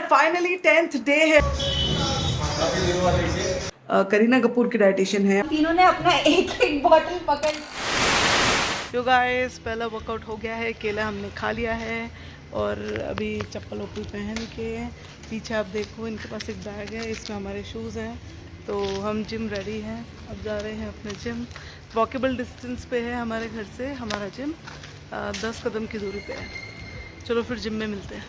Finally 10th day है। करीना कपूर की dietitian है। तीनों ने अपना एक एक बॉटल पकड़। जो गाइस पहला वर्कआउट हो गया है, केला हमने खा लिया है और अभी चप्पल वप्पल पहन के पीछे आप देखो इनके पास एक बैग है, इसमें हमारे शूज़ हैं। तो हम जिम रेडी हैं, अब जा रहे हैं अपने जिम। वॉकेबल डिस्टेंस पे है हमारे घर से हमारा जिम, 10 कदम की दूरी पे है। चलो फिर जिम में मिलते हैं।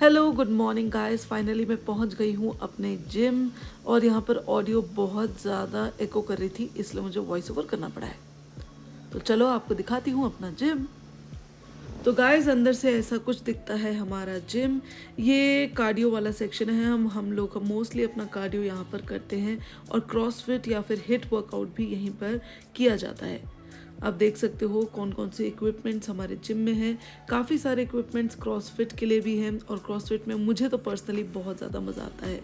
Hello good morning guys, finally मैं पहुंच गई हूं अपने जिम और यहाँ पर ऑडियो बहुत ज़्यादा एको कर रही थी, इसलिए मुझे वॉइस ओवर करना पड़ा है। तो चलो आपको दिखाती हूँ अपना जिम। तो गाइस अंदर से ऐसा कुछ दिखता है हमारा जिम। ये कार्डियो वाला सेक्शन है। हम लोग मोस्टली अपना कार्डियो यहाँ पर करते हैं और क्रॉसफिट या फिर हिट वर्कआउट भी यहीं पर किया जाता है। आप देख सकते हो कौन कौन से इक्विपमेंट्स हमारे जिम में हैं। काफ़ी सारे इक्विपमेंट्स क्रॉसफिट के लिए भी हैं और क्रॉसफिट में मुझे तो पर्सनली बहुत ज़्यादा मज़ा आता है।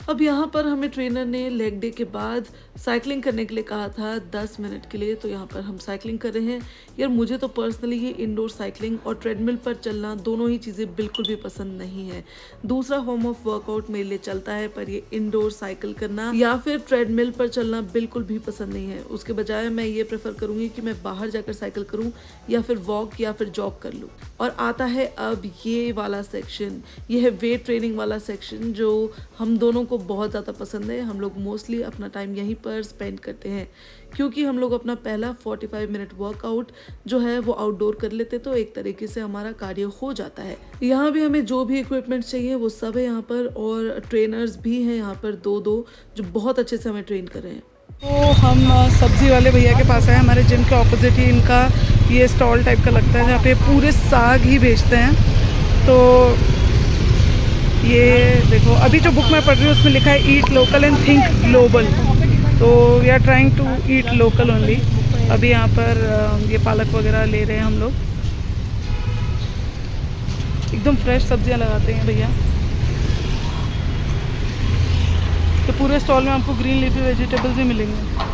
अब यहाँ पर हमें ट्रेनर ने लेग डे के बाद साइकिलिंग करने के लिए कहा था 10 मिनट के लिए, तो यहाँ पर हम साइकिलिंग कर रहे हैं। यार मुझे तो पर्सनली ये इंडोर साइकिलिंग और ट्रेडमिल पर चलना दोनों ही चीज़ें बिल्कुल भी पसंद नहीं है। दूसरा फॉर्म ऑफ वर्कआउट मेरे लिए चलता है, पर ये इंडोर साइकिल करना या फिर ट्रेडमिल पर चलना बिल्कुल भी पसंद नहीं है। उसके बजाय मैं ये प्रेफर करूँगी कि मैं बाहर जाकर साइकिल करूँ या फिर वॉक या फिर जॉग कर लूँ। और आता है अब ये वाला सेक्शन, ये है वेट ट्रेनिंग वाला सेक्शन जो हम दोनों को बहुत ज़्यादा पसंद है। हम लोग मोस्टली अपना टाइम यहीं पर स्पेंड करते हैं क्योंकि हम लोग अपना पहला 45 मिनट वर्कआउट जो है वो आउटडोर कर लेते, तो एक तरीके से हमारा कार्डियो हो जाता है। यहाँ भी हमें जो भी इक्विपमेंट चाहिए वो सब है यहाँ पर, और ट्रेनर्स भी हैं यहाँ पर दो जो बहुत अच्छे से हमें ट्रेन कर रहे हैं। तो हम सब्जी वाले भैया के पास आए, हमारे जिम के ऑपोजिट ही इनका ये स्टॉल टाइप का लगता है जहाँ पे पूरे साग ही बेचते हैं। तो ये देखो अभी जो बुक मैं पढ़ रही हूँ उसमें लिखा है eat local and think global, तो we are trying to eat local only. अभी यहाँ पर ये पालक वगैरह ले रहे हैं हम लोग। एकदम फ्रेश सब्जियाँ लगाते हैं भैया। तो पूरे स्टॉल में आपको ग्रीन लीफी वेजिटेबल्स भी मिलेंगे।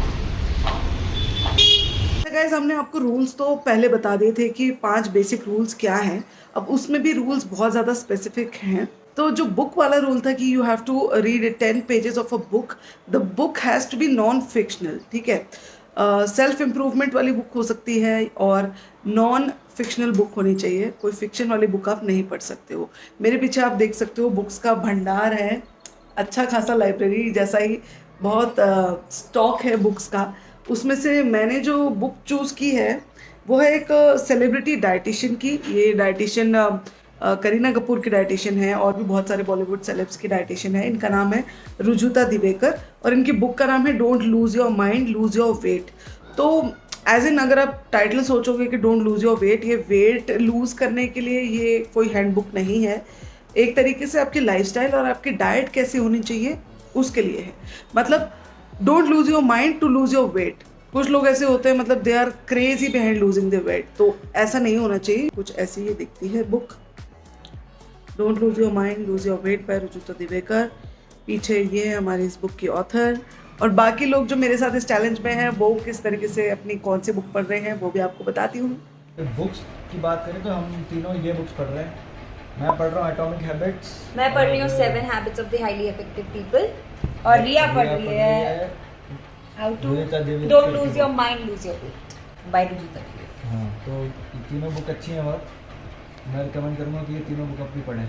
गाइस हमने आपको रूल्स तो पहले बता दिए थे कि 5 बेसिक रूल्स क्या हैं। अब उसमें भी रूल्स बहुत ज़्यादा स्पेसिफिक हैं। तो जो बुक वाला रूल था कि you have to read 10 pages of a book, the book has to be non fictional, ठीक है। सेल्फ इम्प्रूवमेंट वाली बुक हो सकती है और नॉन फिक्शनल बुक होनी चाहिए। कोई फिक्शन वाली बुक आप नहीं पढ़ सकते हो। मेरे पीछे आप देख सकते हो बुक्स का भंडार है, अच्छा खासा लाइब्रेरी जैसा ही बहुत स्टॉक है बुक्स का। उसमें से मैंने जो बुक चूज़ की है वो है एक सेलिब्रिटी डाइटिशियन की। ये डाइटिशियन करीना कपूर की डाइटिशियन है और भी बहुत सारे बॉलीवुड सेलेब्स की डाइटिशियन है। इनका नाम है रुजुता दिवेकर और इनकी बुक का नाम है don't lose your mind loose your wait. तो एज इन अगर आप टाइटल सोचोगे कि डोंट लूज़ योर वेट, ये वेट लूज़ करने के लिए ये कोई हैंडबुक नहीं है। एक तरीके से आपकी लाइफस्टाइल और आपकी डाइट कैसी होनी चाहिए उसके लिए है। मतलब don't lose your mind to lose your weight. कुछ लोग ऐसे होते हैं मतलब they are crazy behind losing the weight, तो ऐसा नहीं होना चाहिए। कुछ ऐसी ही दिखती है book, don't lose your mind lose your weight by Rujuta Diwekar. पीछे ये है हमारी इस बुक की ऑथर, और बाकी लोग जो मेरे साथ इस चैलेंज में हैं वो किस तरीके से अपनी कौन सी बुक पढ़ रहे हैं वो भी आपको बताती हूँ। बुक्स की बात करें तो हम तीनों ये बुक्स पढ़ रहे हैं। मैं पढ़ रहा हूँ एटॉमिक हैबिट्स, मैं पढ़ रही हूँ 7 habits of the highly effective people, और रिया पढ़ रही है how to don't lose your mind lose your weight by Rujuta Diwekar. हाँ, तो ये तीनों बुक अच्छी हैं बहुत। मैं रिकमेंड करूँगा कि ये तीनों बुक अपनी पढ़ें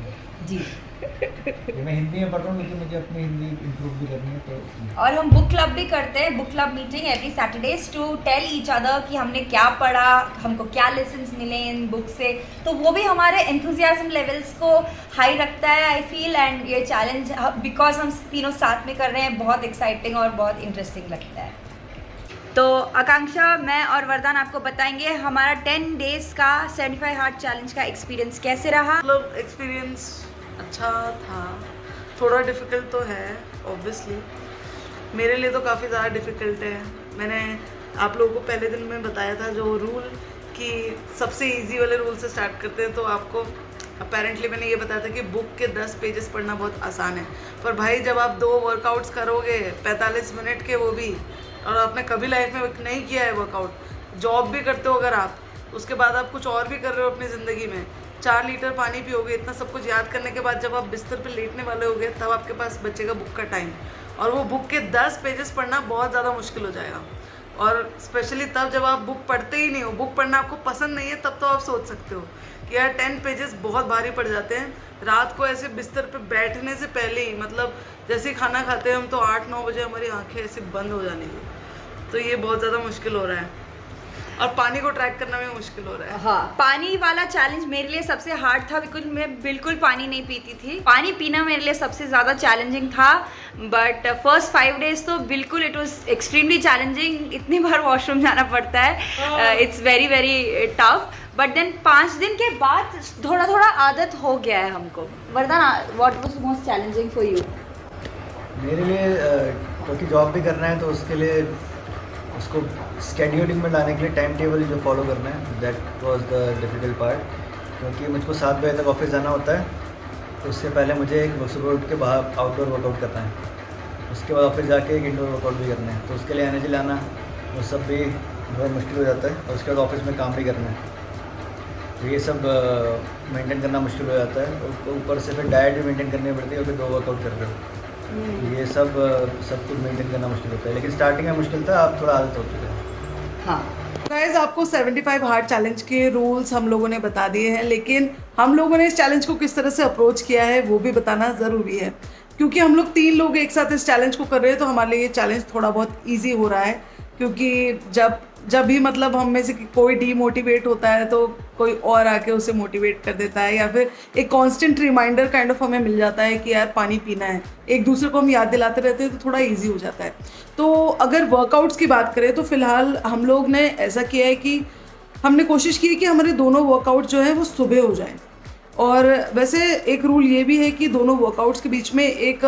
जी। ये मैं हिंदी में पढ़ रहा हूँ क्योंकि मुझे अपनी हिंदी इम्प्रूव भी करनी है। तो और हम बुक क्लब भी करते हैं, book club meeting every Saturdays to tell each other कि हमने क्या पढ़ा, हमको क्या लेसन्स मिले इन बुक से। तो वो भी हमारे एंथुजियाज्म लेवल्स को हाई रखता है आई फील, एंड ये चैलेंज बिकॉज हम तीनों साथ में कर रहे हैं बहुत एक्साइटिंग और बहुत इंटरेस्टिंग लगता है। तो आकांक्षा, मैं और वरदान आपको बताएंगे हमारा 10 डेज का 75 हार्ट चैलेंज का एक्सपीरियंस कैसे रहा। मतलब एक्सपीरियंस अच्छा था, थोड़ा डिफ़िकल्ट तो है ऑब्वियसली, मेरे लिए तो काफ़ी ज़्यादा डिफ़िकल्ट है। मैंने आप लोगों को पहले दिन में बताया था जो रूल कि सबसे इजी वाले रूल से स्टार्ट करते हैं, तो आपको अपेरेंटली मैंने ये बताया था कि बुक के 10 पेजेस पढ़ना बहुत आसान है। पर भाई जब आप 2 वर्कआउट्स करोगे 45 मिनट के, वो भी, और आपने कभी लाइफ में नहीं किया है वर्कआउट, जॉब भी करते हो अगर आप, उसके बाद आप कुछ और भी कर रहे हो अपनी ज़िंदगी में, 4 लीटर पानी पियोगे, इतना सब कुछ याद करने के बाद जब आप बिस्तर पे लेटने वाले होगे तब आपके पास बचेगा बुक का टाइम, और वो बुक के 10 पेजेस पढ़ना बहुत ज़्यादा मुश्किल हो जाएगा। और स्पेशली तब जब आप बुक पढ़ते ही नहीं हो, बुक पढ़ना आपको पसंद नहीं है, तब तो आप सोच सकते हो कि यार 10 पेजेस बहुत भारी पड़ जाते हैं। रात को ऐसे बिस्तर पे बैठने से पहले ही, मतलब जैसे ही खाना खाते हैं हम तो 8-9 बजे हमारी आंखें ऐसे बंद हो जाने की, तो ये बहुत ज़्यादा मुश्किल हो रहा है, और पानी को ट्रैक करना भी मुश्किल हो रहा है। हाँ, पानी वाला चैलेंज मेरे लिए सबसे हार्ड था, बिकॉज मैं बिल्कुल पानी नहीं पीती थी। पानी पीना मेरे लिए सबसे ज़्यादा चैलेंजिंग था, बट फर्स्ट 5 डेज तो बिल्कुल इट वाज एक्सट्रीमली चैलेंजिंग। इतनी बार वॉशरूम जाना पड़ता है, it's very very tough, but then 5 दिन के बाद थोड़ा थोड़ा आदत हो गया है हमको। वरदान, what was most challenging for you? मेरे लिए क्योंकि जॉब भी करना है तो उसके लिए उसको स्केड्यूलिंग में लाने के लिए टाइम टेबल जो फॉलो करना है, that was the difficult part. क्योंकि मुझको 7 बजे तक ऑफिस जाना होता है, तो उससे पहले मुझे एक सुबह उठ के बाहर आउटडोर वर्कआउट करना है, उसके बाद ऑफिस जाके एक इंडोर वर्कआउट भी करना है, तो उसके लिए एनर्जी लाना वो सब भी बहुत मुश्किल हो जाता है, और उसके बाद ऑफिस में काम भी करना है, तो ये सब मेंटेन करना मुश्किल हो जाता है। और ऊपर से फिर डाइट भी मेंटेन करनी पड़ती है, और फिर 2 वर्कआउट कर रहे हो, ये सब कुछ मेंटेन करना मुश्किल होता है। लेकिन स्टार्टिंग में मुश्किल था, अब थोड़ा आदत हो चुका है। हाँ गाइज, आपको 75 हार्ड चैलेंज के रूल्स हम लोगों ने बता दिए हैं, लेकिन हम लोगों ने इस चैलेंज को किस तरह से अप्रोच किया है वो भी बताना ज़रूरी है, क्योंकि हम लोग 3 लोग एक साथ इस चैलेंज को कर रहे हैं, तो हमारे लिए ये चैलेंज थोड़ा बहुत ईजी हो रहा है। क्योंकि जब भी मतलब हम में से कोई डीमोटिवेट होता है तो कोई और आके उसे मोटिवेट कर देता है, या फिर एक कांस्टेंट रिमाइंडर काइंड ऑफ हमें मिल जाता है कि यार पानी पीना है, एक दूसरे को हम याद दिलाते रहते हैं, तो थोड़ा इजी हो जाता है। तो अगर वर्कआउट्स की बात करें तो फ़िलहाल हम लोग ने ऐसा किया है कि हमने कोशिश की है कि हमारे दोनों वर्कआउट जो हैं वो सुबह हो जाएं। और वैसे एक रूल ये भी है कि दोनों वर्कआउट्स के बीच में एक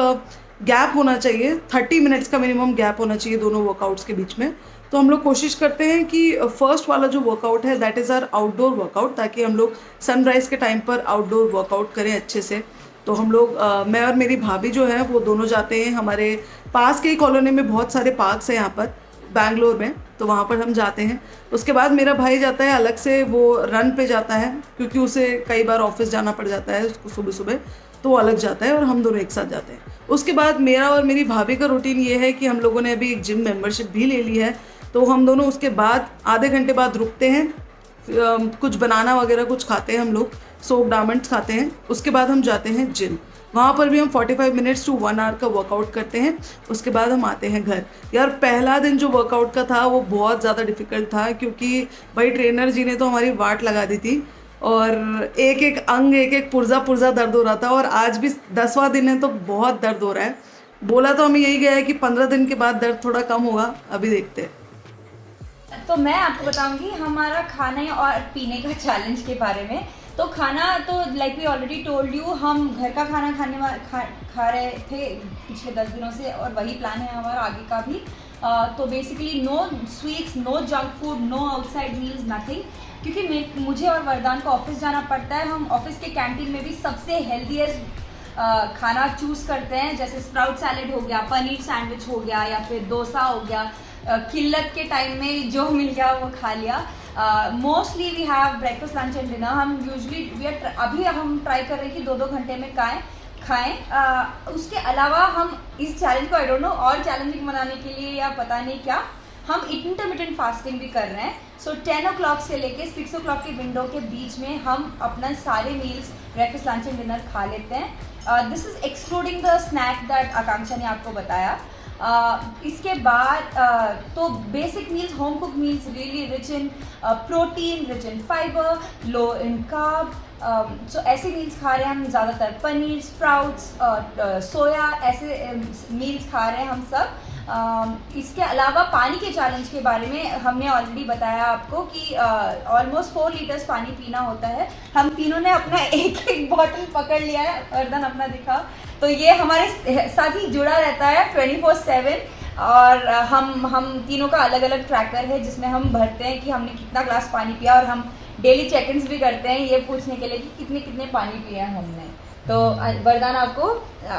गैप होना चाहिए, 30 मिनट्स का मिनिमम गैप होना चाहिए दोनों वर्कआउट्स के बीच में। तो हम लोग कोशिश करते हैं कि फर्स्ट वाला जो वर्कआउट है that is our outdoor workout, ताकि हम लोग सनराइज़ के टाइम पर आउटडोर वर्कआउट करें अच्छे से। तो हम लोग मैं और मेरी भाभी जो है वो दोनों जाते हैं, हमारे पास के ही कॉलोनी में बहुत सारे पार्क्स हैं यहाँ पर बैंगलोर में, तो वहाँ पर हम जाते हैं। उसके बाद मेरा भाई जाता है अलग से, वो रन पे जाता है, क्योंकि उसे कई बार ऑफिस जाना पड़ जाता है उसको सुबह सुबह, तो वो अलग जाता है और हम दोनों एक साथ जाते हैं। उसके बाद मेरा और मेरी भाभी का रूटीन ये है कि हम लोगों ने अभी एक जिम मेंबरशिप भी ले ली है, तो हम दोनों उसके बाद आधे घंटे बाद रुकते हैं, कुछ बनाना वगैरह कुछ खाते हैं, हम लोग सोप डायमंड्स खाते हैं, उसके बाद हम जाते हैं जिम। वहाँ पर भी हम 45 मिनट्स टू 1 आवर का वर्कआउट करते हैं, उसके बाद हम आते हैं घर। यार पहला दिन जो वर्कआउट का था वो बहुत ज़्यादा डिफ़िकल्ट था, क्योंकि भाई ट्रेनर जी ने तो हमारी वाट लगा दी थी, और एक एक अंग, एक एक पुर्जा दर्द हो रहा था, और आज भी 10वां दिन है तो बहुत दर्द हो रहा है। बोला तो हमें यही गया है कि 15 दिन के बाद दर्द थोड़ा कम होगा, अभी देखते हैं। तो मैं आपको बताऊंगी हमारा खाने और पीने का चैलेंज के बारे में। तो खाना तो like we already told you, हम घर का खाना खा रहे थे पिछले 10 दिनों से, और वही प्लान है हमारा आगे का भी। तो basically no sweets, no junk food, no outside meals, nothing. क्योंकि मुझे और वरदान को ऑफिस जाना पड़ता है, हम ऑफिस के कैंटीन में भी सबसे हेल्दीएस्ट खाना चूज़ करते हैं, जैसे स्प्राउट सैलेड हो गया, पनीर सैंडविच हो गया, या फिर डोसा हो गया। किल्लत के टाइम में जो मिल गया वो खा लिया। Mostly we have breakfast, lunch and dinner. हम यूजुअली अभी हम ट्राई कर रहे हैं कि 2-2 घंटे में खाएं। उसके अलावा हम इस चैलेंज को आई डोंट नो और चैलेंजिंग बनाने के लिए या पता नहीं क्या, हम इंटरमिटेंट फास्टिंग भी कर रहे हैं। सो 10 o'clock से लेके 6 o'clock के विंडो के बीच में हम अपना सारे meals, breakfast, lunch and dinner खा लेते हैं। This is excluding the snack that Akanksha ने आपको बताया। इसके बाद तो basic meals, home cook meals, really rich in protein, rich in fibre, low in carb. So ऐसे मील्स खा रहे हैं हम ज़्यादातर, पनीर, स्प्राउट्स, सोया, ऐसे मील्स खा रहे हैं हम सब। इसके अलावा पानी के चैलेंज के बारे में हमने ऑलरेडी बताया आपको कि ऑलमोस्ट 4 लीटर्स पानी पीना होता है। हम तीनों ने अपना एक बॉटल पकड़ लिया है, वरदान अपना दिखा, तो ये हमारे साथ ही जुड़ा रहता है 24/7। और हम तीनों का अलग अलग ट्रैकर है जिसमें हम भरते हैं कि हमने कितना ग्लास पानी पिया, और हम डेली चेक इन्स भी करते हैं ये पूछने के लिए कि कितने पानी पिया है हमने। तो वरदान आपको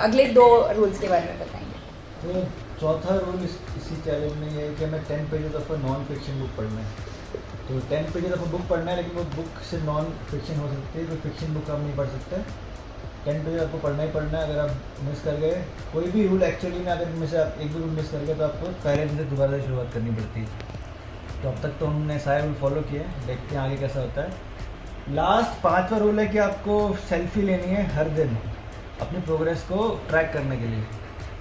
अगले 2 रूल्स के बारे में बताएंगे। तो चौथा रूल इसी चैलेंज में ये है कि हमें 10 pages of non fiction book पढ़ना है। तो 10 पेजेस आपको बुक पढ़ना है, लेकिन वो बुक सिर्फ नॉन फिक्शन हो सकती है, कोई फिक्शन बुक आप नहीं पढ़ सकते। 10 पेज आपको पढ़ना ही पढ़ना है। अगर आप मिस कर गए कोई भी रूल एक्चुअली में, अगर में से आप एक भी रूल मिस कर गए तो आपको पहले दिन से दोबारा से शुरुआत करनी पड़ती है। तो अब तक तो हमने सारे रूल फॉलो किए, देखते हैं आगे कैसा होता है। लास्ट 5वां रूल है कि आपको सेल्फी लेनी है हर दिन अपनी प्रोग्रेस को ट्रैक करने के लिए।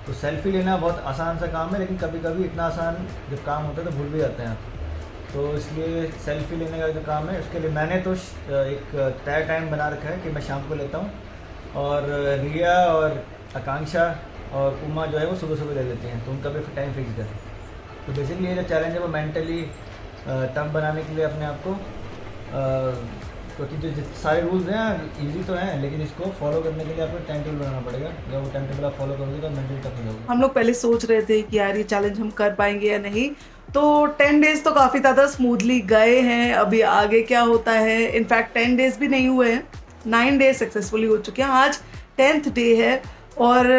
तो सेल्फी लेना बहुत आसान सा काम है, लेकिन कभी कभी इतना आसान जब काम होता है तो भूल भी जाते हैं आप। तो इसलिए सेल्फी लेने का जो काम है उसके लिए मैंने तो एक तय टाइम बना रखा है कि मैं शाम को लेता हूँ, और रिया और आकांक्षा और उमा जो है वो सुबह सुबह ले लेती हैं, तो उनका भी टाइम फिक्स करें। तो बेसिकली ये जो चैलेंज है वो मेंटली टफ बनाने के लिए अपने आप को, क्योंकि जो सारे रूल्स हैं इजी तो हैं, लेकिन इसको फॉलो करने के लिए आपको टाइम टेबल बनाना पड़ेगा। जब वो टाइम टेबल आप फॉलो करोगे तो मेंटली टफ हो जाओगे। हम लोग पहले सोच रहे थे कि यार ये चैलेंज हम कर पाएंगे या नहीं, तो 10 डेज तो काफ़ी ज़्यादा स्मूथली गए हैं। अभी आगे क्या होता है, इनफैक्ट 10 डेज भी नहीं हुए हैं, 9 डेज सक्सेसफुली हो चुके हैं। आज 10th डे है, और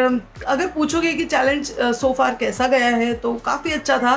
अगर पूछोगे कि चैलेंज सो फार कैसा गया है तो काफ़ी अच्छा था।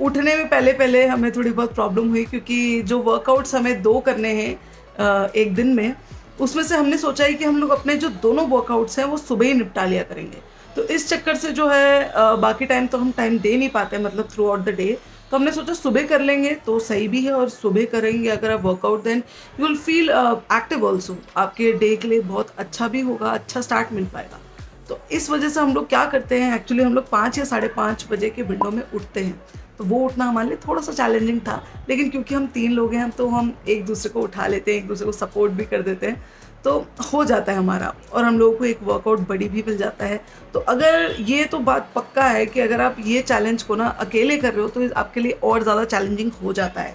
उठने में पहले हमें थोड़ी बहुत प्रॉब्लम हुई, क्योंकि जो वर्कआउट्स हमें 2 करने हैं एक दिन में, उसमें से हमने सोचा है कि हम लोग अपने जो दोनों वर्कआउट्स हैं वो सुबह ही निपटा लिया करेंगे। तो इस चक्कर से जो है बाकी टाइम तो हम टाइम दे नहीं पाते, मतलब थ्रू आउट द डे। तो हमने सोचा सुबह कर लेंगे तो सही भी है, और सुबह करेंगे अगर आप workout, then you will feel active also. आपके डे के लिए बहुत अच्छा भी होगा, अच्छा स्टार्ट मिल पाएगा। तो इस वजह से हम लोग क्या करते हैं, एक्चुअली हम लोग 5 या 5:30 बजे के विंडो में उठते हैं। तो वो उठना हमारे लिए थोड़ा सा चैलेंजिंग था, लेकिन क्योंकि हम 3 लोग हैं तो हम एक दूसरे को उठा लेते हैं, एक दूसरे को सपोर्ट भी कर देते हैं, तो हो जाता है हमारा, और हम लोगों को एक वर्कआउट बड़ी भी मिल जाता है। तो अगर ये तो बात पक्का है कि अगर आप ये चैलेंज को ना अकेले कर रहे हो तो आपके लिए और ज़्यादा चैलेंजिंग हो जाता है।